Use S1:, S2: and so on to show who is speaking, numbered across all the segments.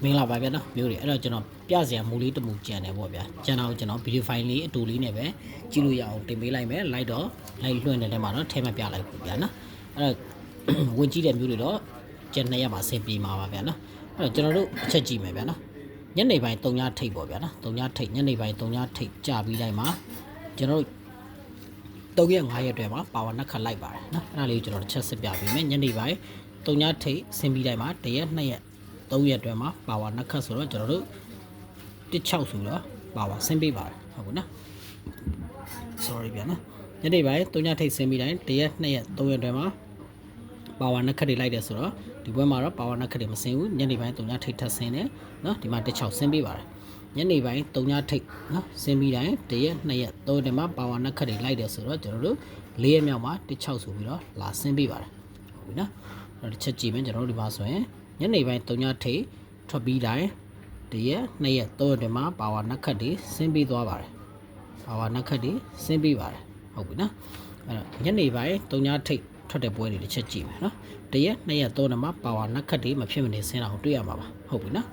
S1: မင်္ဂလာပါဗျာနော်မျိုးတွေအဲ့တော့ကျွန်တော်ပြစရာမူလေးတစ်မူကြံတယ်ပေါ့ဗျာကျန်တော့ကျွန်တော်ဗီဒီယိုဖိုင်လေးအတူလေးနဲ့ပဲကြည့်လို့ရအောင်တင်ပေးလိုက်မယ်လိုက်တော့လိုက်လွှင့်နေတဲ့မှာတော့ထဲမှာပြလိုက်ပြီဗျာနော်အဲ့တော့ဝင်ကြည့်တဲ့မျိုးတွေတော့ကျန်2ရက်မှာဆင်ပြေမှာပါဗျာနော်အဲ့တော့ကျွန်တော်တို့အချက်ကြည့်မယ်ဗျာနော်ညနေပိုင်း3ညထိပ်ပေါ့ဗျာနော်3ညထိပ်ညနေပိုင်း3ညထိပ်ကြာပြီးတိုင်းမှာကျွန်တော်တို့3ရက်5ရက်အတွင်းမှာပါဝါနှက်ခတ်လိုက်ပါတယ်နော်အဲ့ဒါလေးကိုကျွန်တော်တစ်ချက်စစ်ပြပေးမယ်ညနေပိုင်း3ညထိပ်ဆင်ပြီးတိုင်းမှာ1ရက်2ရက်3ရက်အတွင်းမှာပါဝါနှက်ခတ်ဆိုတော့ကျွန်တော်တို့16ဆိုတော့ပါဝါဆင်းပေးပါတယ်ဟုတ်ကဲ့နော် sorry ဗျာနော်ညနေပိုင်း3ညထိပ်ဆင်းပြီးတိုင်း1ရက်2ရက်3ရက်အတွင်းမှာပါဝါနှက်ခတ်တွေလိုက်တယ်ဆိုတော့ဒီဘက်မှာတော့ပါဝါနှက်ခတ်တွေမဆင်းဘူးညနေပိုင်း3ညထိပ်ထပ်ဆင်းတယ်နော်ဒီမှာ16ဆင်းပေးပါတယ်ညနေပိုင်း3ညထိပ်နော်ဆင်းပြီးတိုင်း1ရက်2ရက်3ရက်မှာပါဝါနှက်ခတ်တွေလိုက်တယ်ဆိုတော့ကျွန်တော်တို့4ရက်မြောက်မှာ16ဆိုပြီးတော့လာဆင်းပေးပါတယ်ဟုတ်ပြီနော်အဲ့တော့တစ်ချက်ကြည့်မယ်ကျွန်တော်တို့ဒီမှာဆိုရင်ညနေပိုင်း3ညထိပ်ထွက်ပြီးတိုင်း1ရက်2ရက်3ရက်မှာပါဝါနှက်ခတ်တွေဆင်းပေးသွားပါတယ်ပါဝါနှက်ခတ်တွေဆင်းပေးပါတယ်ဟုတ်ပြီနော်အဲ့တော့ညနေပိုင်း3ညထိပ်ထွက်တဲ့ပွဲတွေတစ်ချက်ကြည့်မယ်နော်1ရက်2ရက်3ရက်မှာပါဝါနှက်ခတ်တွေမဖြစ်မနေဆင်းတာကိုတွေ့ရမှာပါဟုတ်ပြီနော်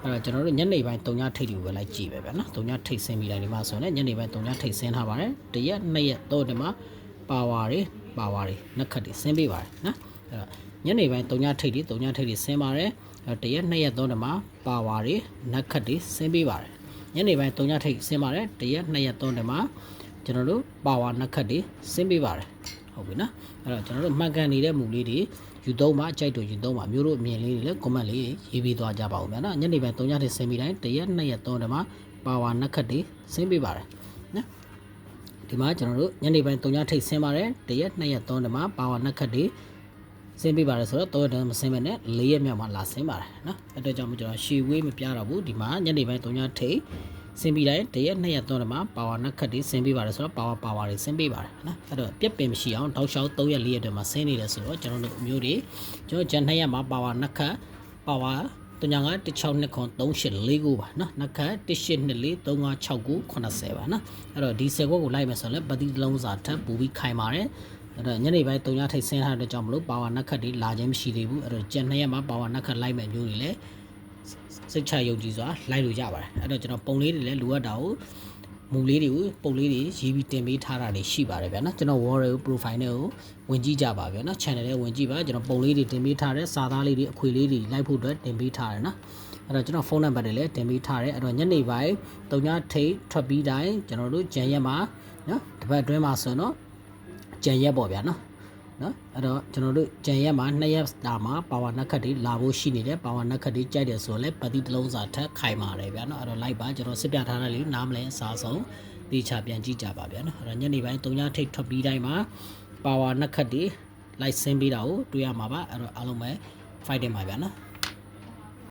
S1: အဲ့တော့ကျွန်တော်တို့ညနေပိုင်း3ညထိပ်တွေကိုပဲလိုက်ကြည့်ပဲဗျာနော်3ညထိပ်ဆင်းပြီးတိုင်းဒီမှာဆိုရင်ညနေပိုင်း3ညထိပ်ဆင်းထားပါတယ်1ရက်2ရက်3ရက်မှာပါဝါတွေနှက်ခတ်တွေဆင်းပေးပါတယ်နော်အဲ့တော့ညနေပိုင်း3ညထိပ်တွေဆင်းပါတယ်1ရက်2ရက်3ရက်မှာပါဝါတွေနှက်ခတ်တွေဆင်းပေးပါတယ်ညနေပိုင်း3ညထိပ်ဆင်းပါတယ်1ရက်2ရက်3ရက်မှာကျွန်တော်တို့ပါဝါနှက်ခတ်တွေဆင်းပေးပါတယ်ဟုတ်ပြီနော်အဲ့တော့ကျွန်တော်တို့မှတ်ကန်နေတဲ့မူလေးတွေယူသုံးမှာအကြိုက်တို့ယူသုံးမှာမျိုးတို့အမြင်လေးတွေလည်း comment လေးရေးပေးသွားကြပါဦးဗျာနော်ညနေပိုင်း3ညထိပ်ဆင်းပြီးတိုင်း1ရက်2ရက်3ရက်မှာပါဝါနှက်ခတ်တွေဆင်းပေးပါတယ်နော်ဒီမှာကျွန်တော်တို့ညနေပိုင်း3ညထိပ်ဆင်းပါတယ်1ရက်2ရက်3ရက်မှာပါဝါနှက်ခတ်တွေဆင်းပေးပါတယ်ဆိုတော့3ရက်တည်းမဆင်းမဲ့နဲ့4ရက်မြောက်မှာလာဆင်းပါတယ်နော်အဲ့တော့ကြောင့်ကျွန်တော်ရှေ့ဝေးမပြတော့ဘူးဒီမှာညနေပိုင်း3ညထိပ်ဆင်းပြီးတိုင်း1ရက်2ရက်3ရက်မှာပါဝါနှက်ခတ်တွေဆင်းပေးပါတယ်ဆိုတော့ပါဝါတွေဆင်းပေးပါတယ်နော်အဲ့တော့ပြက်ပင်မရှိအောင်တောက်လျှောက်3ရက်4ရက်အတွင်းမှာဆင်းနေတယ်ဆိုတော့ကျွန်တော်တို့အမျိုးတွေကျွန်တော်ဂျန်2ရက်မှာပါဝါနှက်ခတ်ပါဝါ3ညက1629 384ပါနော်နှက်ခတ်1824 3569 80ပါနော်အဲ့တော့ဒီ10ခွက်ကိုလိုက်မယ်ဆိုရင်လည်းပတိလုံးစာထပ်ပူပြီးခိုင်ပါတယ်အဲ့တော့ညနေပိုင်း3ညထိပ်ဆင်းထားတဲ့ကြောင့်မလို့ပါဝါနှက်ခတ်တွေလာခြင်းမရှိသေးဘူးအဲ့တော့ဂျန်2ရက်မှာပါဝါနှက်ခတ်လိုက်မယ်မျိုးတွေလည်းစိတ်ချယုံကြည်စွာလိုက်လို့ရပါတယ်အဲ့တော့ကျွန်တော်ပုံလေးတွေလည်းလိုအပ်တာကိုမူလေးတွေကိုပုံလေးတွေရေးပြီးတင်ပေးထားတာတွေရှိပါတယ်ဗျာနော်ကျွန်တော် wall တွေကို profile တွေကိုဝင်ကြည့်ကြပါဗျာနော် channel ထဲဝင်ကြည့်ပါကျွန်တော်ပုံလေးတွေတင်ပေးထားတဲ့စာသားလေးတွေအခွေလေးတွေလိုက်ဖို့အတွက်တင်ပေးထားတယ်နော်အဲ့တော့ကျွန်တော်ဖုန်းနံပါတ်တွေလည်းတင်ပေးထားတယ်အဲ့တော့ညနေပိုင်း3ညထိပ်ထွက်ပြီးတိုင်းကျွန်တော်တို့ဂျန်ရက်မှာနော်တစ်ပတ်အတွင်းမှာဆိုတော့ဂျန်ရက်ပေါ့ဗျာနော်အဲ့တော့ကျွန်တော်တို့ဂျန်ရက်မှာ2ရက်တာမှာပါဝါနှက်ခတ်တွေလာဖို့ရှိနေတယ်ပါဝါနှက်ခတ်တွေကြိုက်တယ်ဆိုတော့လည်းပတိတလုံးစာထက်ခိုင်ပါတယ်ဗျာနော်အဲ့တော့လိုက်ပါကျွန်တော်စစ်ပြထားတဲ့လေးနားမလဲအစားဆုံးတေချာပြန်ကြည့်ကြပါဗျာနော်အဲ့တော့ညနေပိုင်း3ညထိပ်ထွက်ပြီးတိုင်းမှာပါဝါနှက်ခတ်တွေလိုက်ဆင်းပေးတာကိုတွေ့ရမှာပါအဲ့တော့အားလုံးပဲ fighting ပါဗျာနော်